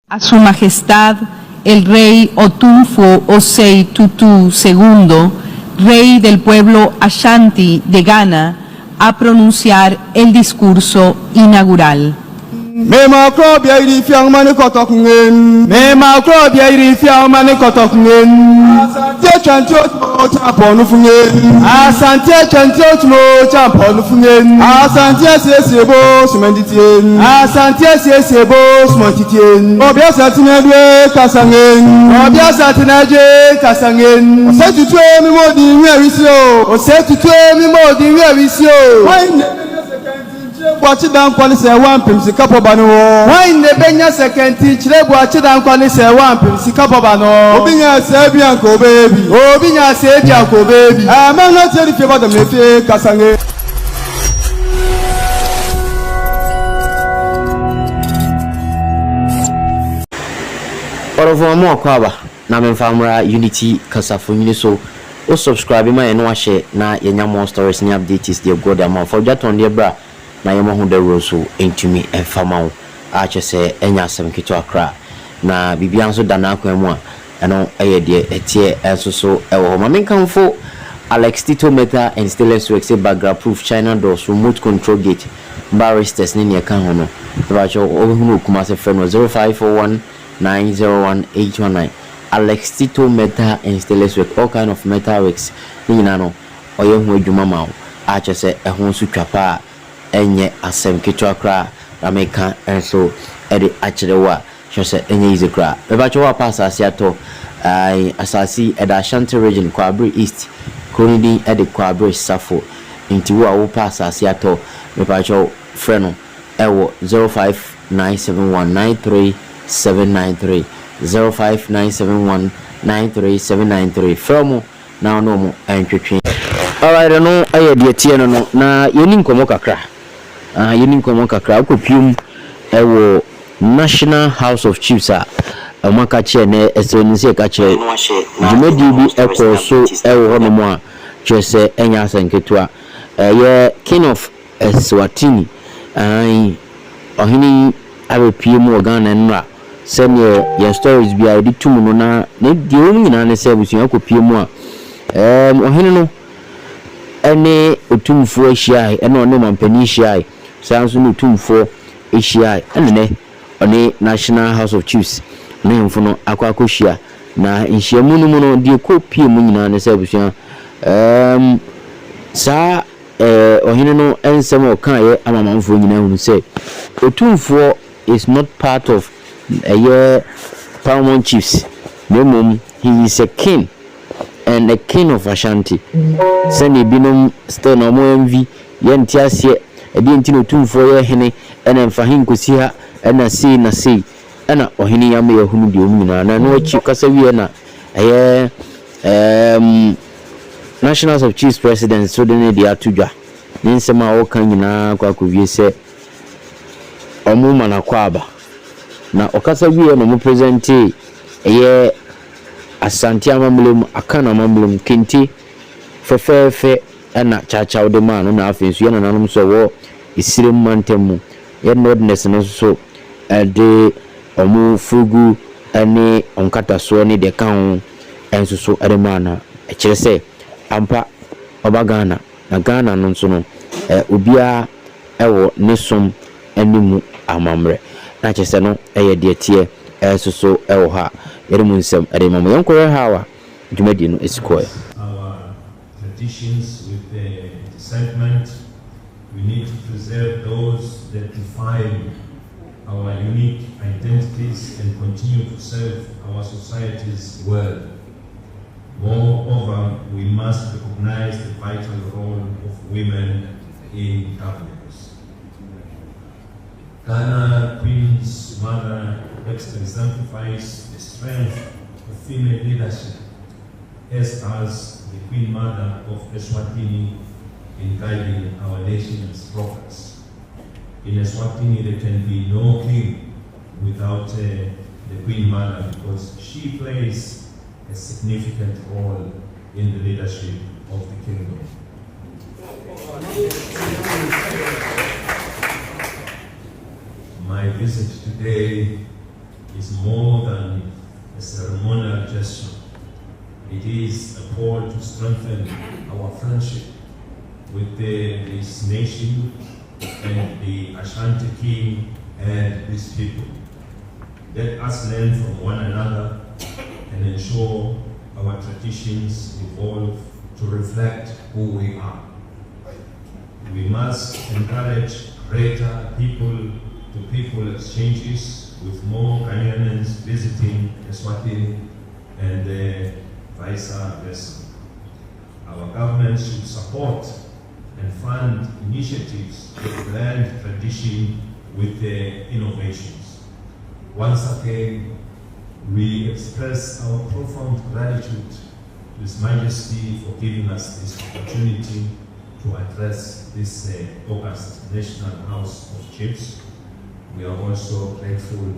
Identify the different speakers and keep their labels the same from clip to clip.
Speaker 1: A Su Majestad el Rey Otumfour Osei Tutu II, Rey del pueblo Ashanti de Ghana, a pronunciar el discurso inaugural.
Speaker 2: Mema krobia iri fiang mani kotok ngen. Mema krobia iri fiang mani kotok ngen. Asante chantio champonu fungen. Asante chantio champonu fungen. Asante sesebo sumenditien. Asante sesebo sumenditien. Obia satinadwe kasangen. Obia satinaje kasangen. Osetutwe mi modi nwerisio. Osetutwe mi modi nwerisio. Watch down policy one pim si couple bano. Why in the Benya second teach leg watch down policy one pim si couple bano. Obinya Serbian ko baby. Obinya Serbian ko baby. I'm not telling you about the Mefe Kasange.
Speaker 3: Orofo mo kwaba na memfamra Unity Kasafuni so o subscribe ma eno ahye na yenya more stories ni updates dey go there ma for jaton dey bra na yemo hu de roso entumi enfama wo a chese enya asem kito akra na bibia nso dana akwan mu a eno eye de etie enso so ewo ma menkamfo Alex Tito Meta and stainless works background proof China doors remote control gate barristers ni ne kan ho no ba cho ohunu kuma se friend 0541 901-819 Alex Tito Meta and stainless work all kind of metal works ni na no oye hu adwuma ma wo a chese ehun su twapa enye asem kitwa kra America enso edi achirewa chese enye ize kra eba cho wa pass asiato ai asasi eda Ashanti region Kwabri East Kronidi edi Kwabri Safo inti wo pass asiato eba cho freno ewo 0597193793 0597193793 fremo na no mo entwetwe alright no aye de tie no na yeni nkomo kakra yeni nkomo kakra akopum ewo National House of Chiefs a amaka che ne Eswatini se ka che jumedi bi ekoso ewo hono mo a chese enya asanketua ye king of Eswatini ohini abepiem Ghana nra senior your stories bi a di tumu no na di omu nyina ne se busu akopiem a ohini no ene Otumfour ahia ene ono mampani ahia sanso no Otumfour ahia ene one National House of Chiefs ne mfono akwakohia na nhyiamu no mu no di kopie mu nyina ne se busu sa ohini no ensem okan amamamfo nyina hu se Otumfour is not part of Paramount Chiefs. He is a king and a king of Ashanti. Send binum still no more envy. Yentiasie a dintino Otumfour hene and then Fahim Kusia and a sea na sea and a ohini yame hunu di umina and no chikasaviana National of Chiefs President so then they are tuja. Ninsema okanyina kwa kuviese omuma na kwaba na okasa wie no mu present eye Asante amamlem akana amamlem kenti fefefe na chacha de man na afensu ye nananum so wo isire mantemu ye nodness no so de omu fugu ani onkata so ni de kan enso so ademana e kire se ampa obagana na Ghana no so no obia ewo nesom animu amamre na chese no eye de tie so ewo ha yerimu nsem ade mama yonkore hawa dwumadi no esikoe
Speaker 4: our traditions with the discernment. We need to preserve those that define our unique identities and continue to serve our societies well. Moreover, we must recognize the vital role of women in governance. Ghana Queen's Mother exemplifies the strength of female leadership, as does the Queen Mother of Eswatini in guiding our nation's progress. In Eswatini, there can be no king without the Queen Mother, because she plays a significant role in the leadership of the kingdom. My visit today is more than a ceremonial gesture. It is a call to strengthen our friendship with this nation and the Ashanti King and his people. Let us learn from one another and ensure our traditions evolve to reflect who we are. We must encourage greater people-to-people exchanges with more Ghanaians visiting Eswatini and vice versa. Our government should support and fund initiatives to blend tradition with innovations. Once again, we express our profound gratitude to His Majesty for giving us this opportunity to address this August National House of Chiefs. We are also grateful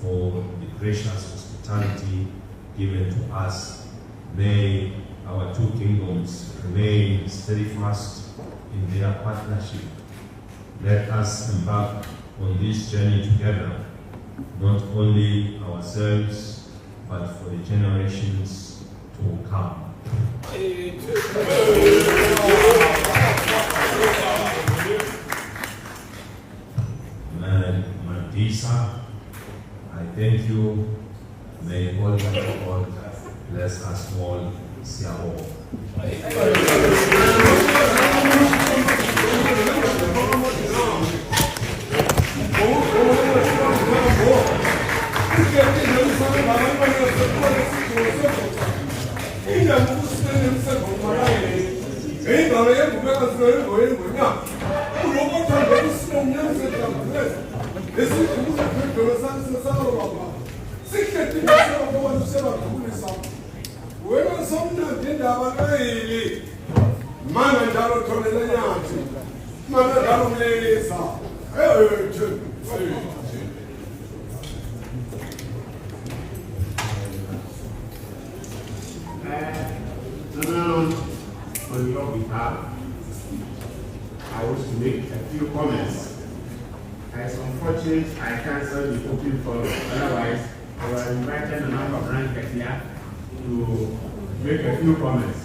Speaker 4: for the gracious hospitality given to us. May our two kingdoms remain steadfast in their partnership. Let us embark on this journey together, not only ourselves, but for the generations to come. Mandisa, I thank you. May Almighty God bless us all. Siamo.
Speaker 5: On your behalf, I wish to make a few comments. It's unfortunate I canceled the Otumfour. Otherwise, I would have invited a number of rankers here to make a few comments.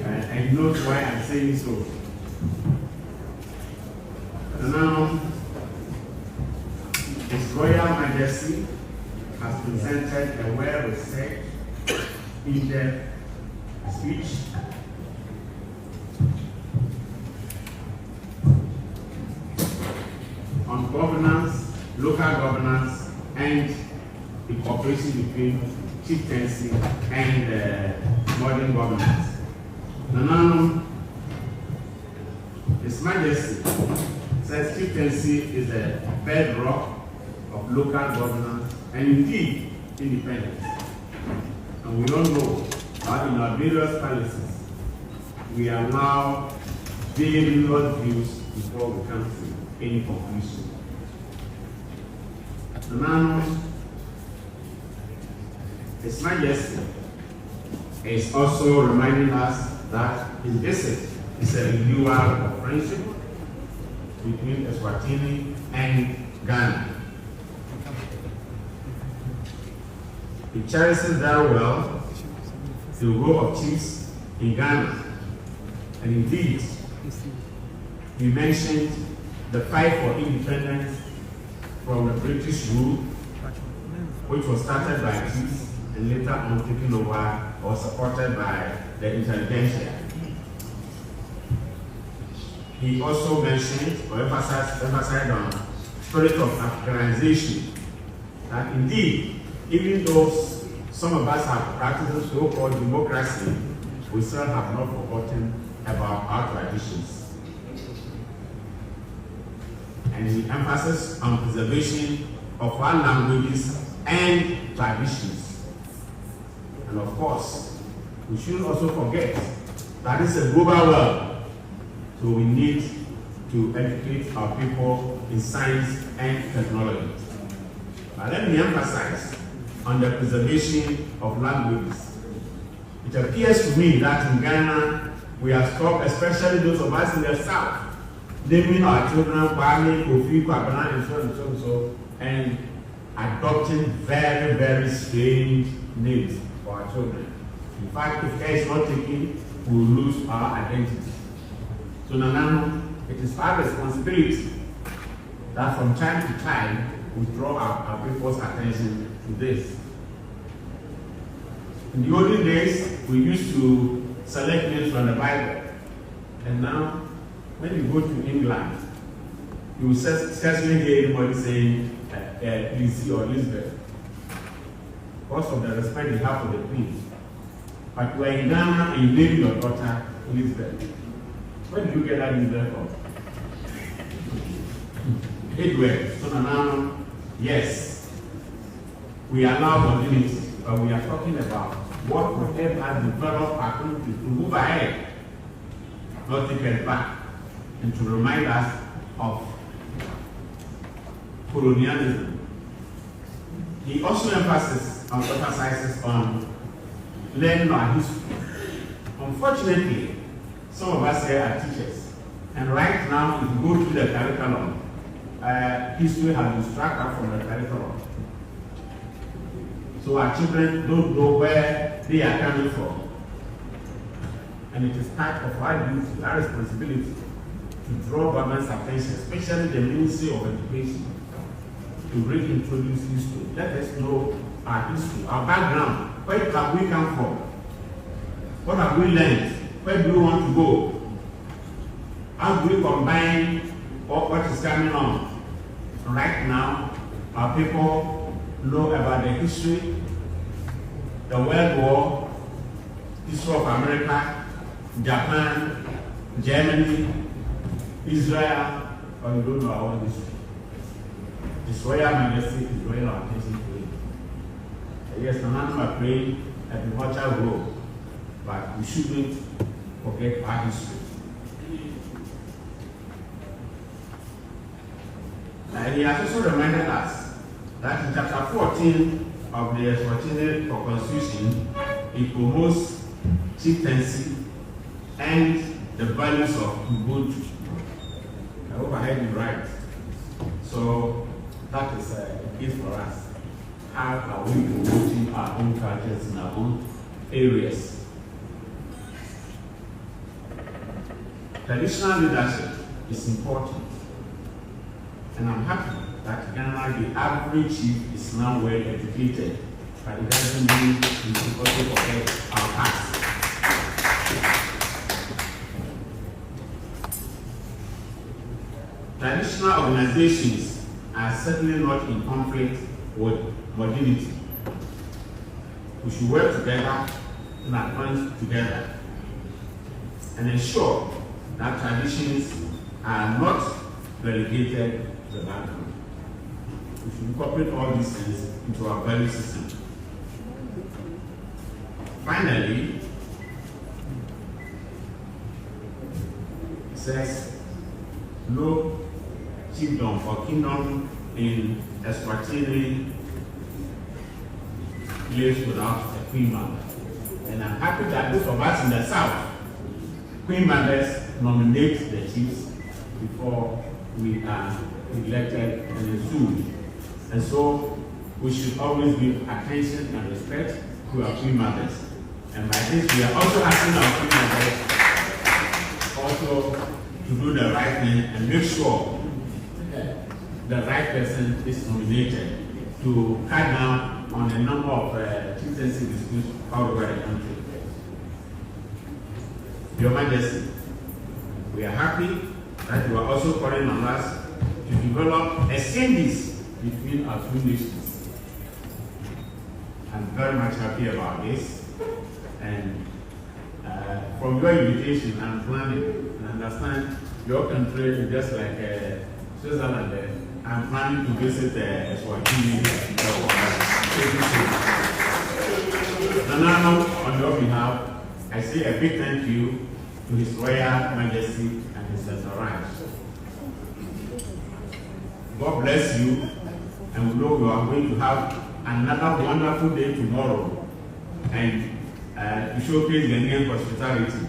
Speaker 5: And note why I'm saying so. Now, His Royal Majesty has presented a well-researched, in-depth speech on governance, local governance, and the cooperation between chieftaincy and modern governance. Now, His Majesty says chieftaincy is the bedrock of local governance and indeed independence. And we don't know how in our various palaces we are now varying our views before we come to any conclusion. Now, His Majesty is also reminding us that his visit is a renewal of friendship between Eswatini and Ghana. He cherishes very well the role of chiefs in Ghana. And indeed, he mentioned the fight for independence from the British rule, which was started by chiefs and later on taken over or supported by the intelligentsia. He also mentioned or emphasized on spirit of Africanization, that indeed, even though some of us have practiced so-called democracy, we still have not forgotten about our traditions. And the emphasis on preservation of our languages and traditions. And of course, we shouldn't also forget that it's a global world, so we need to educate our people in science and technology. But let me emphasize on the preservation of languages. It appears to me that in Ghana, we have stopped, especially those of us in the south, naming our children Kwame, Kofi, Kwabena, and so and so, and adopting very, very strange names for our children. In fact, if care is not taken, we will lose our identity. So Nanano, it is our responsibility that from time to time we draw our people's attention to this. In the olden days, we used to select names from the Bible. And now, when you go to England, you will scarcely hear anybody saying Lizzie or Elizabeth because of the respect they have for the Queen. But you are in Ghana and you name your daughter Elizabeth. Where do you get that Elizabeth from? Edward. So now, yes, we allow community, but we are talking about what would help us develop our country to move ahead, not take it back, and to remind us of colonialism. He also emphasizes on learning our history. Unfortunately, some of us here are teachers, and right now, if you go through the curriculum, history has been struck out from the curriculum. So our children don't know where they are coming from. And it is part of our duty, our responsibility, to draw government's attention, especially the Ministry of Education, to reintroduce history. Let us know our history, our background. Where have we come from? What have we learned? Where do we want to go? How do we combine what is coming on? Right now, our people know about the history, the World War, history of America, Japan, Germany, Israel, but we don't know our own history. His Royal Majesty is drawing our attention to it. Yes, none of us pray at the virtual role, but we shouldn't forget our history. He has also reminded us that in chapter 14 of the Eswatini Constitution, it promotes chieftaincy and the values of Ubuntu. I hope I heard you right. So that is a gift for us. How are we promoting our own cultures in our own areas? Traditional leadership is important. And I'm happy that Ghana, the average chief, is now well educated, but it doesn't mean we should also forget our past. Traditional organizations are certainly not in conflict with modernity. We should work together and advance together and ensure that traditions are not relegated to the background. We should incorporate all these things into our value system. Finally, it says, no chiefdom or kingdom in Eswatini lives without a queen mother. And I'm happy that those of us in the south, queen mothers nominate the chiefs before we are elected and ensued. And so we should always give attention and respect to our queen mothers. And by this we are also asking our queen mothers also to do the right thing and make sure the right person is nominated to cut down on the number of chieftaincy disputes all over the country. Your Majesty, we are happy that you are also calling on us to develop exchanges between our two nations. I'm very much happy about this. And from your invitation, I'm planning, and understand your country is just like Switzerland. I'm planning to visit Eswatini. And now, on your behalf, I say a big thank you to His Royal Majesty and His entourage. God bless you, and we know you are going to have another wonderful day tomorrow, and to showcase the Ghanaian hospitality.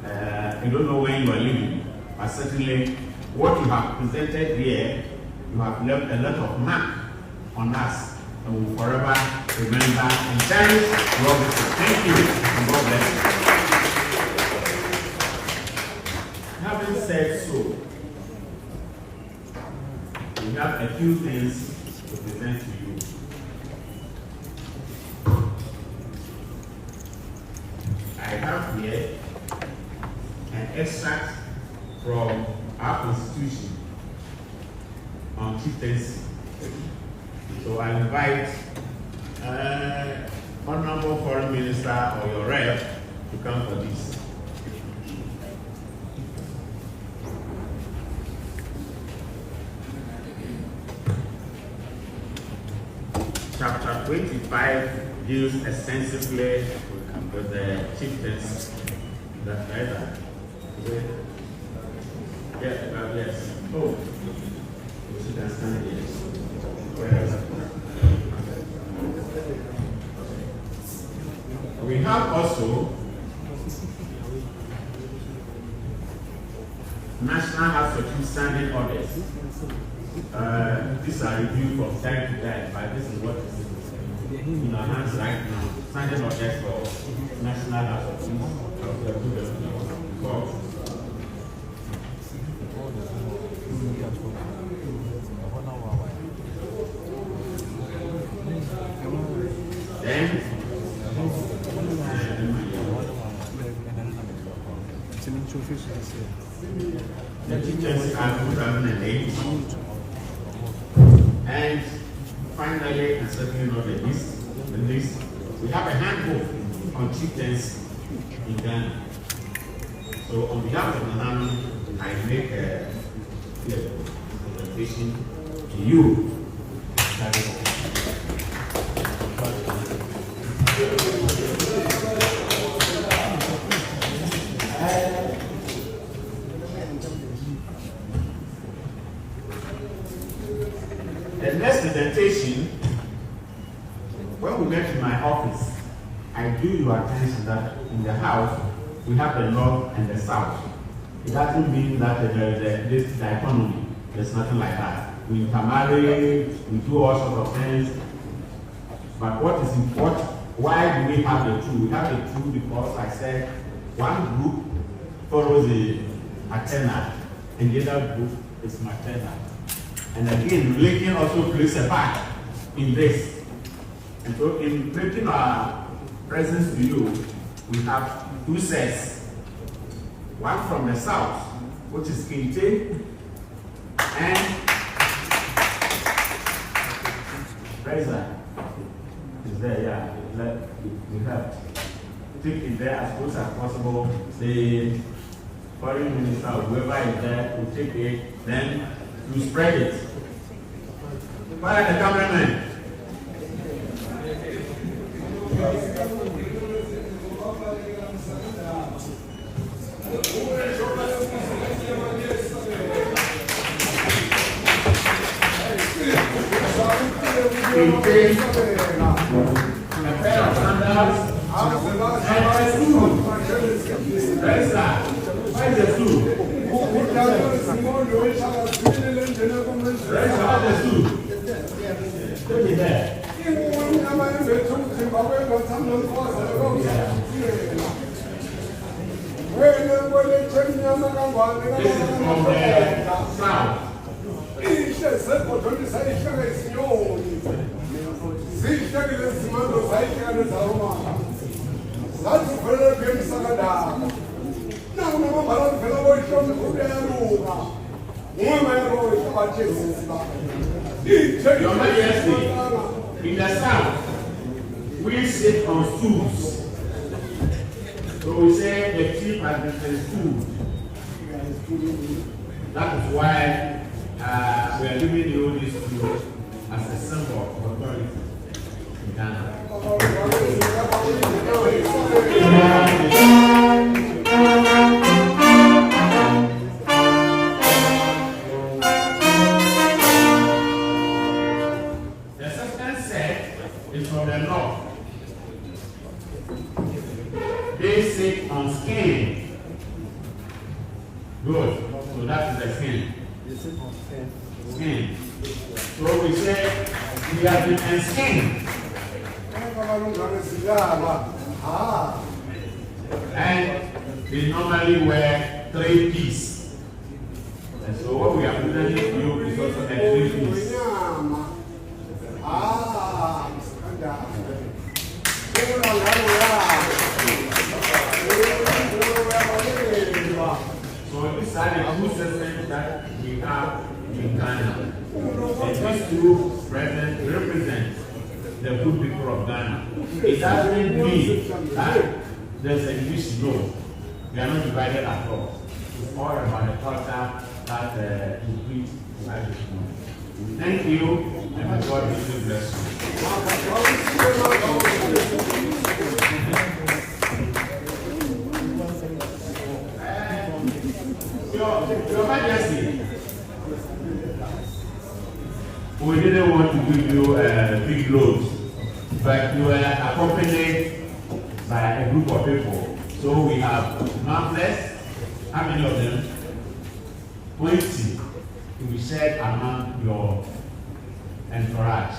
Speaker 5: I don't know when you are leaving, but certainly what you have presented here, you have left a lot of mark on us and we will forever remember and cherish what we say. Thank you and God bless you. Having said so, we have a few things to present to you. I have here an extract from our Constitution on chieftaincy. So I invite Honorable Foreign Minister or your rep to come for this. Chapter 25 deals extensively with the chieftains. That's right. Yes. Oh, you can stand here. We have also National House of Chiefs standing orders. These are reviewed from time to time, but this is what is in our hands right now. Standing orders for National House of Chiefs. Then, the Chieftaincy Act 2008, and finally, and certainly not the least, we have a handbook on chieftains in Ghana. So, on behalf of Nanano, I make a presentation to you. The next presentation, when we met in my office, I drew your attention that in the house we have the north and the south. It doesn't mean that this is the economy. There's nothing like that. We intermarry, we do all sorts of things. But what is important? Why do we have the two? We have the two because I said one group follows the maternal and the other group is maternal. And again, religion also plays a part in this. And so in making our presence to you, we have two sets. One from the south, which is Kinte, and Reza is there, yeah. We have take it there as close as possible. The foreign minister or whoever is there will take it, then you spread it. Where are the cameramen? A pair of sandals and a stool. Where is that? Where is the stool? Where is the stool? Look at that. This is from the south. Your Majesty, in the south, we sit on stools. So we say the chief has been stooled. That is why we are giving you this stool as a symbol of authority in Ghana. The second set is from the north. They sit on skin. Good. So that is the skin. Skin. So we say We have been enslaved. And they normally wear 3 pieces. And so what we are presenting to you is also a 3 piece. So these are the 2 systems that we have in Ghana. And these 2 represent the good people of Ghana. It doesn't mean that there's a division. No, we are not divided at all. It's all about the culture that increase life. Thank you, and may God really bless you. Your Majesty, we didn't want to give you big loads, but you were accompanied by a group of people. So we have pamphlets. How many of them? 20 to be shared among your entourage.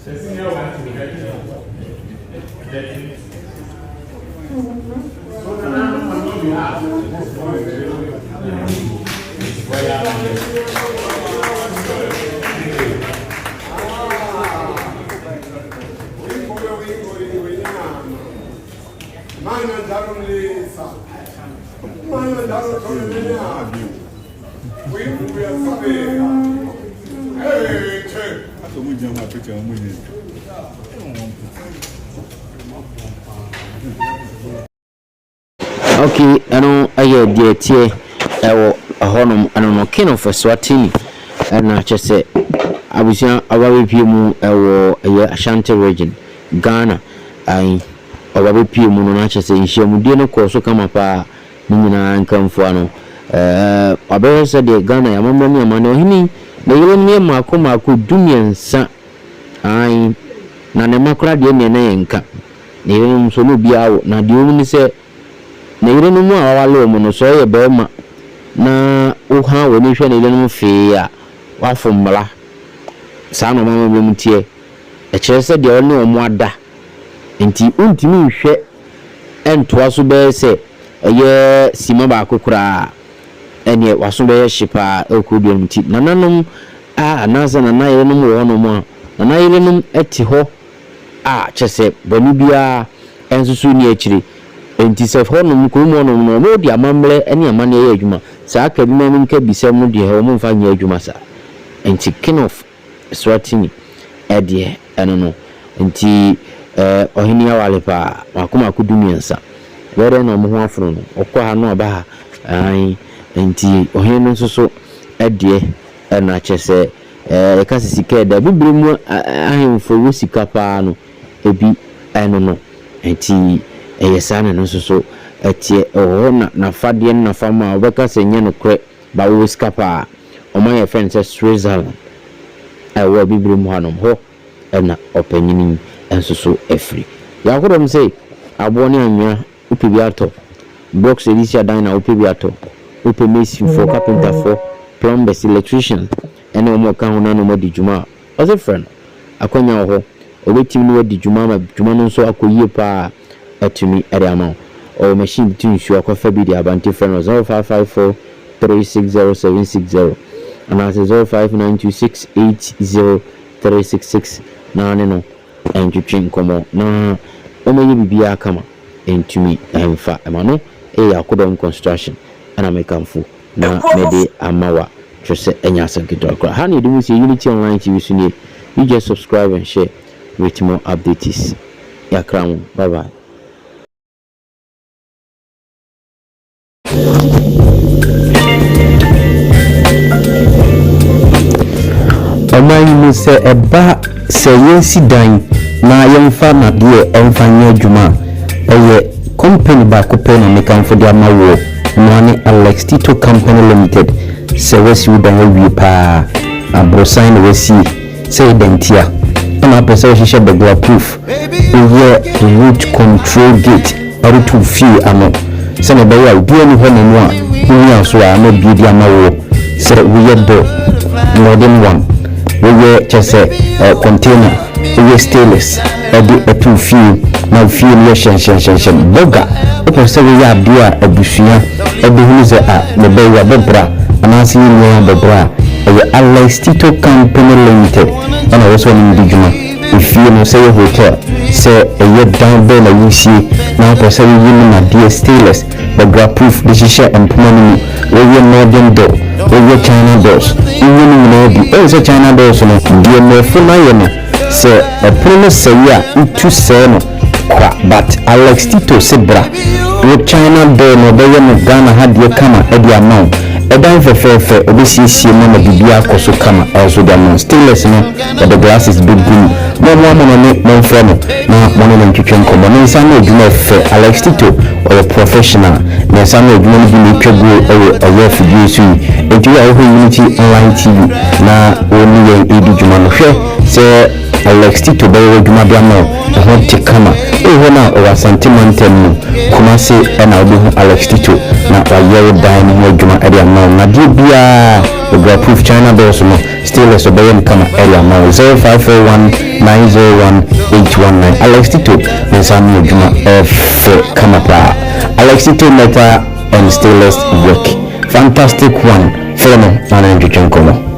Speaker 5: The senior one to be ready. So the number one we have
Speaker 3: Okay, I know I dear tea. A honor and no king of Eswatini, and I just say I was young. I will be mu a Ashanti region, Ghana. I will be mu no just say she mu no course come up Nina and come for no. I better say the Ghana. I'm a man. Hini the year Makoma could do me and son. I Nanemakra de Nenka. Never so no be out. Now, do you say? Na yire no mu awalo mu no so ye be ma na uha woni hwe na yire no fe ya wafomla sa no mama be mutie e kire se de oni omo ada enti untimi hwe entoa so be se ye sima ba kokura ene waso be shipa ekodu muti nananom anasa na yire no mu wono mu na yire no eti ho chese bonu bia ensusu ni akiri enti se honum ko mu no no di amamle ene amane ye adwuma saa ka bi ma nka bisam no de he mo mfa nya adwuma saa enti king of Eswatini ede eno no enti ohini awale pa makoma kudumiensa were no mo ho afro no okwa ha no ba ai enti ohini no so ede ena chese ka sisika da bibiri mu ahemfo wo sika pa no ebi eno no enti eyesana no so etie na fade na fama obeka senye no kre ba wo skapa o my friend says Switzerland will be brim hanom ho na opanyini enso efri ya kodom say abone anwa upebiato box edisia dan na upebiato upemesi for carpenter for plumbers electrician ene o mo kan ho na no madi juma as a friend akonya ho obetim no wadi juma ma juma no so akoyie pa atumi area or machine between you akofa bi the abante friend 0554 360760 and as 0592680366 na ne no entwetwe nkomo na o meyi bibia kama entumi emfa emano akodom construction ana mekamfo na mede amawa twese enya asankedo akra ha ne dum say Unity Online TV sunie you just subscribe and share with more updates yakram bye bye. Omanyi se eba se yensi dan na yemfa na de emfa nya adwuma eye company ba ko pe na mekanfo de amawo no ne Alex Tito Company Limited se wesi udan wi pa abrosan na wesi se identia na pesa shisha begla proof oye root control gate or to fee amo se na be ya bi ani ho na no a
Speaker 6: hunya so a na bi di ama wo sɛ woyɛ do more than one woyɛ kyɛ container woyɛ stainless ɛde ɛto fie na fie no yɛ hyɛn boga wopɛ sɛ woyɛ adeɛ a abusua ɛbɛhunu sɛ ne bɛyɛ bɛbra anaasɛ yɛ nyɛ bɛbra ɛyɛ Alex Tito Company Limited ɛna wɔsɔ no ndi dwuma efie no sɛ yɛ hotel sɛ ɛyɛ dan bɛɛ na yɛsie na wopɛ sɛ woyɛ no nadeɛ stainless bɛbra proof de hyehyɛ mpoma no mu wɔyɛ modern door wɔyɛ China doors woyɛ no nyinaa bi ɛyɛ sɛ China doors no deɛ mmɛfo no ayɛ no sɛ ɛpono no sɛe a wotu sɛe no kwa but Alex Tito se bra wo China door no bɛyɛ no Ghana ha deɛ kama ɛde ama wo ɛdan fɛfɛɛfɛ obɛsiesie no na bibia akɔ so kama ɛso de ama stainless no the glasses big boom mo ne momfrɛ no na mo ne ntwetwe nkɔmmɔ ne nsa no adwuma fɛ Alex Tito ɔyɛ professional ne nsa no adwuma no bi ne twa go ɔyɛ afidie so yi enti wo a wohɔ Unity Online TV na wɔne yɛn ɛdi dwuma no hwɛ sɛ Alex Tito bɛyɛ adwuma bi ama ɛho te kama ɛhɔ na ɔwɔ Asante Mantam no Kumase ɛna wobɛhu Alex Tito na wayɛ wo dan no ho adwuma ɛde ama wo na deɛ biaa ɔgra proof China doors no stainless ɔbɛyɛ no kama ɛde ama wo 0541 901 819 Alex Tito ne nsa no adwuma ɛfɛ kama paa Alex Tito metal and stainless work fantastic one fɛ no na ntwetwe nkɔmmɔ